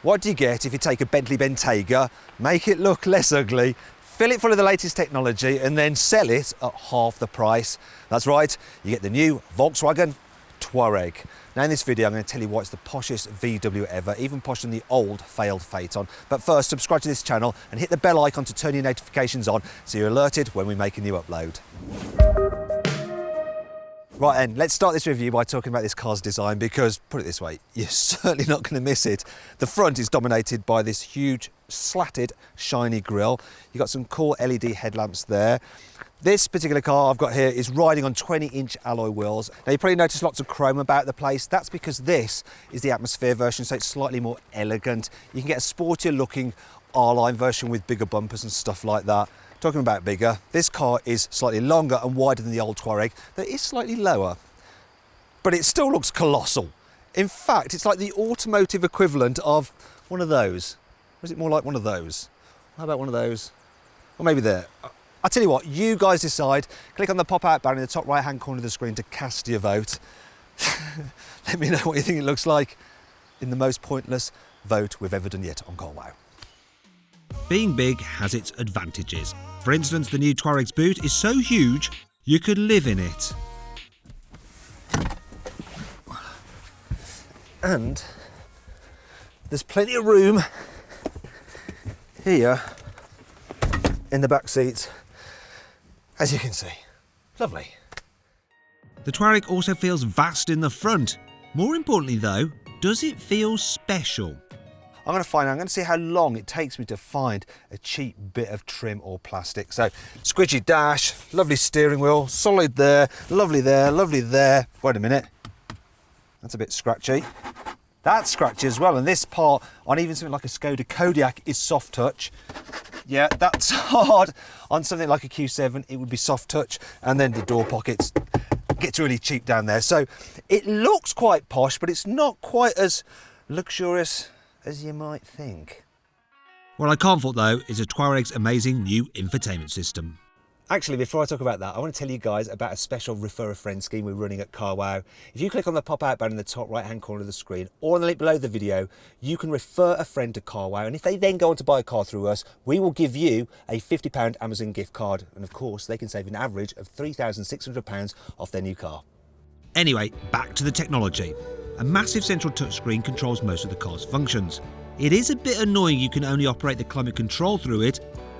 What do you get if you take a Bentley Bentayga, make it look less ugly, fill it full of the latest technology and then sell it at half the price? That's right, you get the new Volkswagen Touareg. Now in this video I'm going to tell you why it's the poshest VW ever, even posher than the old failed Phaeton. But first, subscribe to this channel and hit the bell icon to turn your notifications on so you're alerted when we make a new upload. Right then, let's start this review by talking about this car's design because, put it this way, you're certainly not going to miss it. The front is dominated by this huge slatted shiny grille. You've got some cool LED headlamps there. This particular car I've got here is riding on 20-inch alloy wheels. Now you probably noticed lots of chrome about the place. That's because this is the atmosphere version, so it's slightly more elegant. You can get a sportier looking R-Line version with bigger bumpers and stuff like that. Talking about bigger, this car is slightly longer and wider than the old Touareg, that is slightly lower, but it still looks colossal. In fact, it's like the automotive equivalent of one of those. Or is it more like one of those? How about one of those? Or maybe there. I'll tell you what, you guys decide. Click on the pop-out banner in the top right-hand corner of the screen to cast your vote. Let me know what you think it looks like in the most pointless vote we've ever done yet on carwow. Being big has its advantages. For instance, the new Touareg's boot is so huge you could live in it. And there's plenty of room here in the back seats, as you can see. Lovely. The Touareg also feels vast in the front. More importantly though, does it feel special? I'm going to see how long it takes me to find a cheap bit of trim or plastic. So, squidgy dash, lovely steering wheel, solid there, lovely there, lovely there. Wait a minute, that's a bit scratchy. That's scratchy as well, and this part on even something like a Skoda Kodiaq is soft touch. Yeah, that's hard. On something like a Q7, it would be soft touch, and then the door pockets gets really cheap down there. So, it looks quite posh, but it's not quite as luxurious as you might think. What I can't fault though is a Touareg's amazing new infotainment system. Actually, before I talk about that, I want to tell you guys about a special Refer a Friend scheme we're running at carwow. If you click on the pop-out banner in the top right-hand corner of the screen or on the link below the video, you can refer a friend to carwow, and if they then go on to buy a car through us, we will give you a £50 Amazon gift card, and of course they can save an average of £3,600 off their new car. Anyway, back to the technology. A massive central touchscreen controls most of the car's functions. It is a bit annoying you can only operate the climate control through it,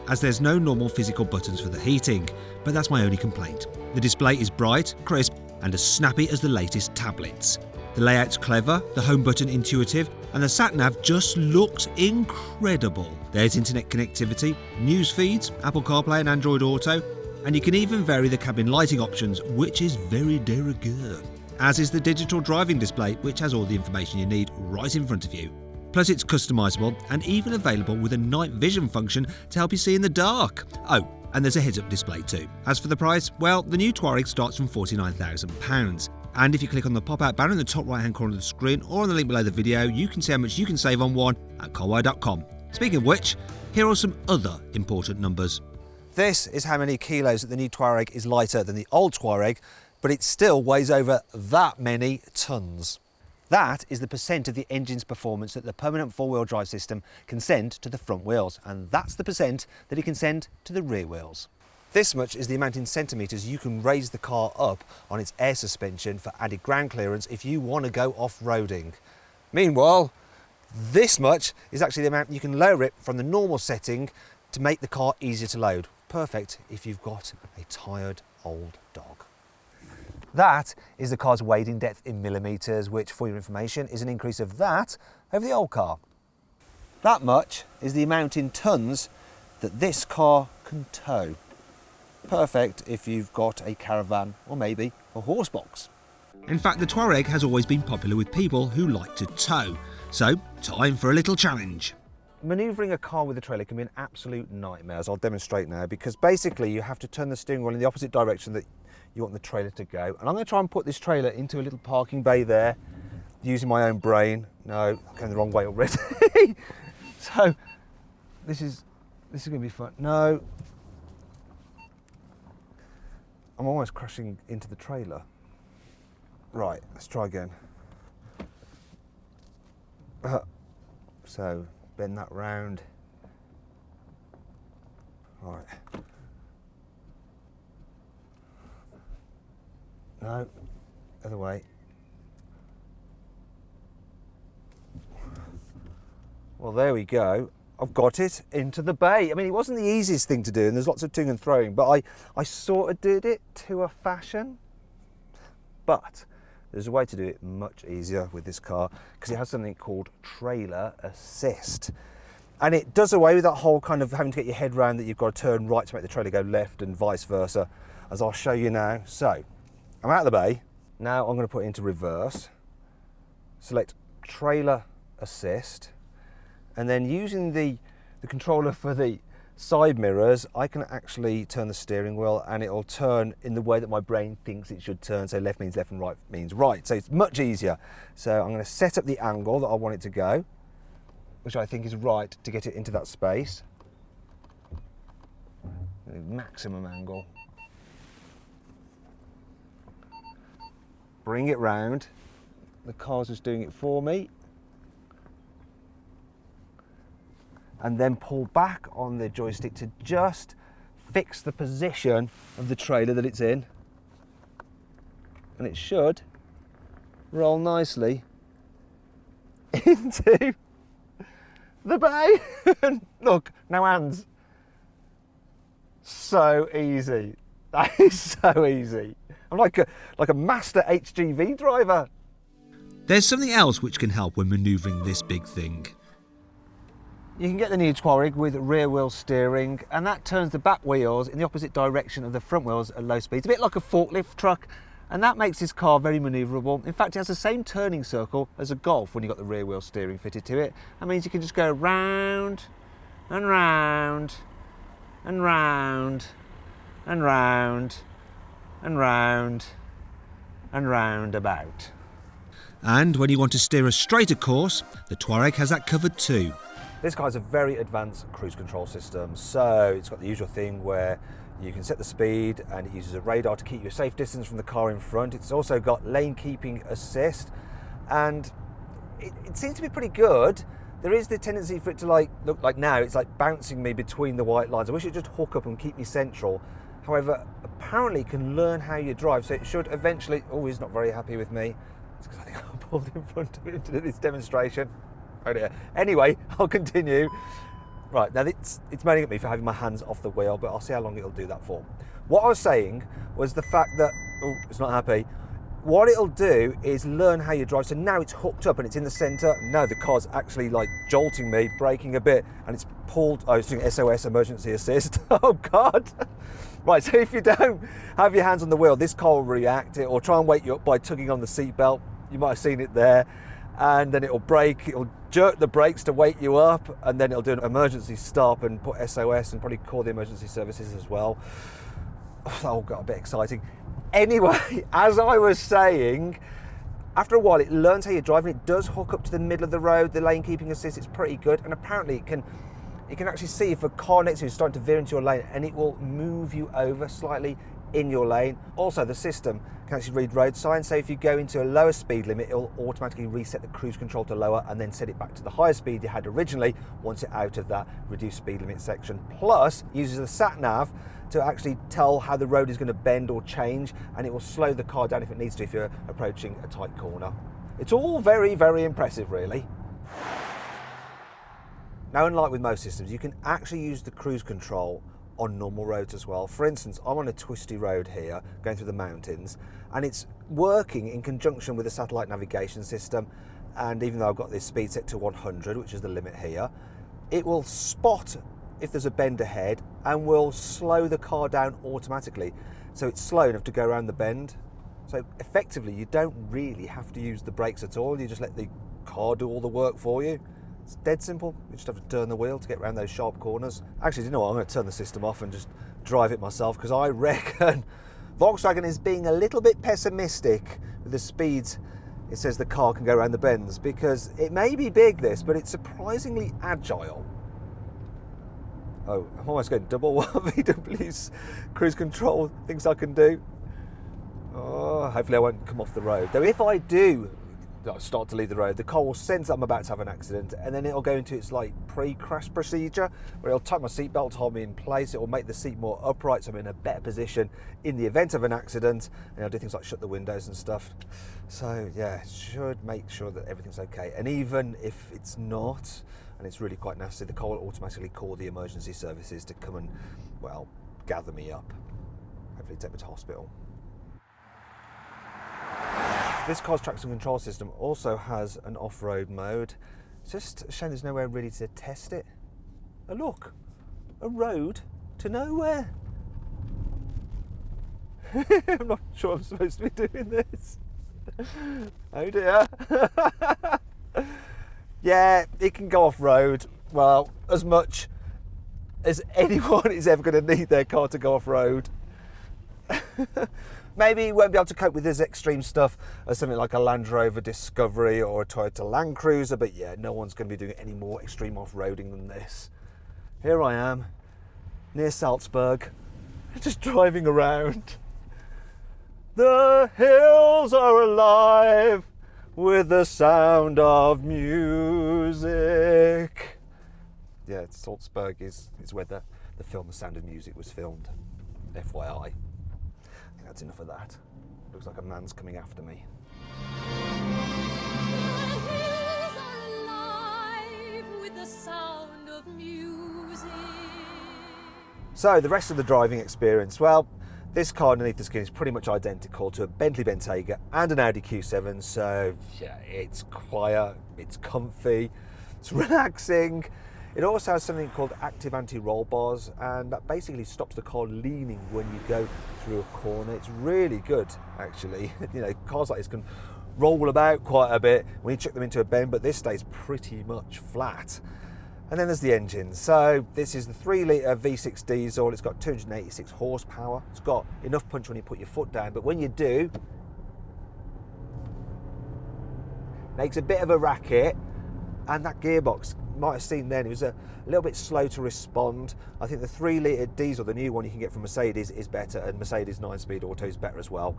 as there's no normal physical buttons for the heating, but that's my only complaint. The display is bright, crisp, and as snappy as the latest tablets. The layout's clever, the home button intuitive, and the sat-nav just looks incredible. There's internet connectivity, news feeds, Apple CarPlay and Android Auto, and you can even vary the cabin lighting options, which is very de rigueur. As is the digital driving display, which has all the information you need right in front of you. Plus it's customisable and even available with a night vision function to help you see in the dark. Oh, and there's a heads-up display too. As for the price, well, the new Touareg starts from £49,000. And if you click on the pop-out banner in the top right-hand corner of the screen or on the link below the video, you can see how much you can save on one at carwow.com. Speaking of which, here are some other important numbers. This is how many kilos that the new Touareg is lighter than the old Touareg, but it still weighs over that many tonnes. That is the percent of the engine's performance that the permanent four-wheel drive system can send to the front wheels, and that's the percent that it can send to the rear wheels. This much is the amount in centimetres you can raise the car up on its air suspension for added ground clearance if you want to go off-roading. Meanwhile, this much is actually the amount you can lower it from the normal setting to make the car easier to load. Perfect if you've got a tired old dog. That is the car's wading depth in millimetres, which, for your information, is an increase of that over the old car. That much is the amount in tonnes that this car can tow. Perfect if you've got a caravan or maybe a horse box. In fact, the Touareg has always been popular with people who like to tow. So, time for a little challenge. Manoeuvring a car with a trailer can be an absolute nightmare, as I'll demonstrate now, because basically you have to turn the steering wheel in the opposite direction that you want the trailer to go. And I'm going to try and put this trailer into a little parking bay there, using my own brain. No, I'm going the wrong way already. So, this is going to be fun. No. I'm almost crashing into the trailer. Right, let's try again. So bend that round. All right. No, other way. Well, there we go. I've got it into the bay. I mean, it wasn't the easiest thing to do, and there's lots of toing and throwing, but I sort of did it to a fashion. But there's a way to do it much easier with this car, because it has something called trailer assist. And it does away with that whole kind of having to get your head round that you've got to turn right to make the trailer go left and vice versa, as I'll show you now. So, I'm out of the bay. Now I'm going to put it into reverse. Select trailer assist. And then using the controller for the side mirrors, I can actually turn the steering wheel and it'll turn in the way that my brain thinks it should turn. So left means left and right means right. So it's much easier. So I'm going to set up the angle that I want it to go, which I think is right to get it into that space. Maximum angle. Bring it round. The car's just doing it for me. And then pull back on the joystick to just fix the position of the trailer that it's in. And it should roll nicely into the bay. Look, no hands. So easy. That is so easy. I'm like a master HGV driver. There's something else which can help when manoeuvring this big thing. You can get the new Touareg with rear wheel steering, and that turns the back wheels in the opposite direction of the front wheels at low speeds, a bit like a forklift truck, and that makes this car very manoeuvrable. In fact, it has the same turning circle as a Golf when you've got the rear wheel steering fitted to it. That means you can just go round and round and round and round and round and round about. And when you want to steer a straighter course, the Touareg has that covered too. This car has a very advanced cruise control system, so it's got the usual thing where you can set the speed and it uses a radar to keep you a safe distance from the car in front. It's also got lane keeping assist, and it seems to be pretty good. There is the tendency for it to look like now it's like bouncing me between the white lines. I wish it would just hook up and keep me central. However, apparently it can learn how you drive, so it should eventually. Oh, he's not very happy with me. It's because I think I pulled in front of him to do this demonstration. Oh dear. Anyway, I'll continue. Right, now it's moaning at me for having my hands off the wheel, but I'll see how long it'll do that for. What I was saying was the fact that, oh, it's not happy. What it'll do is learn how you drive. So now it's hooked up and it's in the center. Now the car's actually like jolting me, braking a bit, and it's pulled, oh, it's doing SOS, emergency assist. Oh God. Right, so if you don't have your hands on the wheel, this car will react. It will try and wake you up by tugging on the seatbelt. You might have seen it there. And then it'll brake, it'll jerk the brakes to wake you up, and then it'll do an emergency stop and put SOS and probably call the emergency services as well. Oh, that all got a bit exciting. Anyway, as I was saying, after a while it learns how you're driving. It does hook up to the middle of the road, the lane keeping assist, it's pretty good, and apparently it can actually see if a car next to you is starting to veer into your lane, and it will move you over slightly in your lane. Also, the system can actually read road signs, so if you go into a lower speed limit, it'll automatically reset the cruise control to lower and then set it back to the higher speed you had originally once you're out of that reduced speed limit section. Plus, uses the sat nav to actually tell how the road is going to bend or change, and it will slow the car down if it needs to if you're approaching a tight corner. It's all very, very impressive, really. Now, unlike with most systems, you can actually use the cruise control on normal roads as well. For instance, I'm on a twisty road here going through the mountains, and it's working in conjunction with the satellite navigation system, and even though I've got this speed set to 100, which is the limit here, it will spot if there's a bend ahead and will slow the car down automatically, so it's slow enough to go around the bend. So effectively you don't really have to use the brakes at all, you just let the car do all the work for you. It's dead simple. You just have to turn the wheel to get around those sharp corners. Actually, you know what? I'm going to turn the system off and just drive it myself, because I reckon Volkswagen is being a little bit pessimistic with the speeds it says the car can go around the bends, because it may be big, this, but it's surprisingly agile. Oh, I'm almost going double what VW's cruise control thinks I can do. Oh, hopefully I won't come off the road. Though if I do start to leave the road, the car will sense that I'm about to have an accident, and then it'll go into its like pre-crash procedure where it'll tighten my seatbelt to hold me in place. It will make the seat more upright so I'm in a better position in the event of an accident, and it'll do things like shut the windows and stuff. So yeah, it should make sure that everything's okay. And even if it's not, and it's really quite nasty, the car will automatically call the emergency services to come and, well, gather me up, hopefully take me to hospital. This car's traction control system also has an off-road mode. It's just a shame there's nowhere really to test it. Oh look, a road to nowhere. I'm not sure I'm supposed to be doing this. Oh dear. Yeah, it can go off-road. Well, as much as anyone is ever going to need their car to go off-road. Maybe you won't be able to cope with this extreme stuff as something like a Land Rover Discovery or a Toyota Land Cruiser, but yeah, no one's going to be doing any more extreme off-roading than this. Here I am, near Salzburg, just driving around. The hills are alive with the sound of music. Yeah, Salzburg is where the film The Sound of Music was filmed, FYI. That's enough of that. Looks like a man's coming after me. The hills are alive with the sound of music. So the rest of the driving experience, well, this car underneath the skin is pretty much identical to a Bentley Bentayga and an Audi Q7, so yeah, it's quiet, it's comfy, it's relaxing. It also has something called active anti-roll bars, and that basically stops the car leaning when you go through a corner. It's really good, actually. You know, cars like this can roll about quite a bit when you chuck them into a bend, but this stays pretty much flat. And then there's the engine. So this is the 3-litre V6 diesel. It's got 286 horsepower. It's got enough punch when you put your foot down, but when you do, makes a bit of a racket. And that gearbox, you might have seen then, it was a little bit slow to respond. I think the 3-litre diesel, the new one you can get from Mercedes, is better, and Mercedes 9-speed auto is better as well.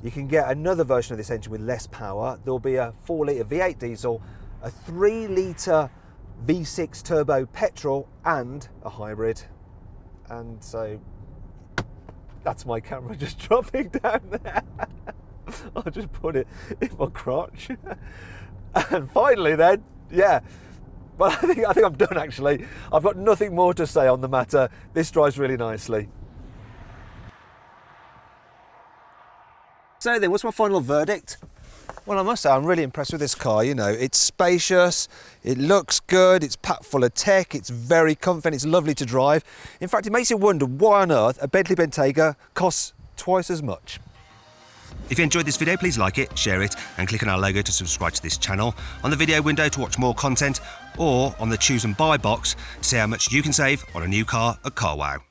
You can get another version of this engine with less power. There'll be a 4-litre V8 diesel, a 3-litre V6 turbo petrol, and a hybrid. And so that's my camera just dropping down there. I'll just put it in my crotch. And finally then, yeah, well, I think I'm done actually. I've got nothing more to say on the matter. This drives really nicely. So then, what's my final verdict? Well, I must say I'm really impressed with this car. You know, it's spacious, it looks good, it's packed full of tech, it's very comfy, and it's lovely to drive. In fact, it makes you wonder why on earth a Bentley Bentayga costs twice as much. If you enjoyed this video, please like it, share it, and click on our logo to subscribe to this channel, on the video window to watch more content, or on the choose and buy box to see how much you can save on a new car at CarWow.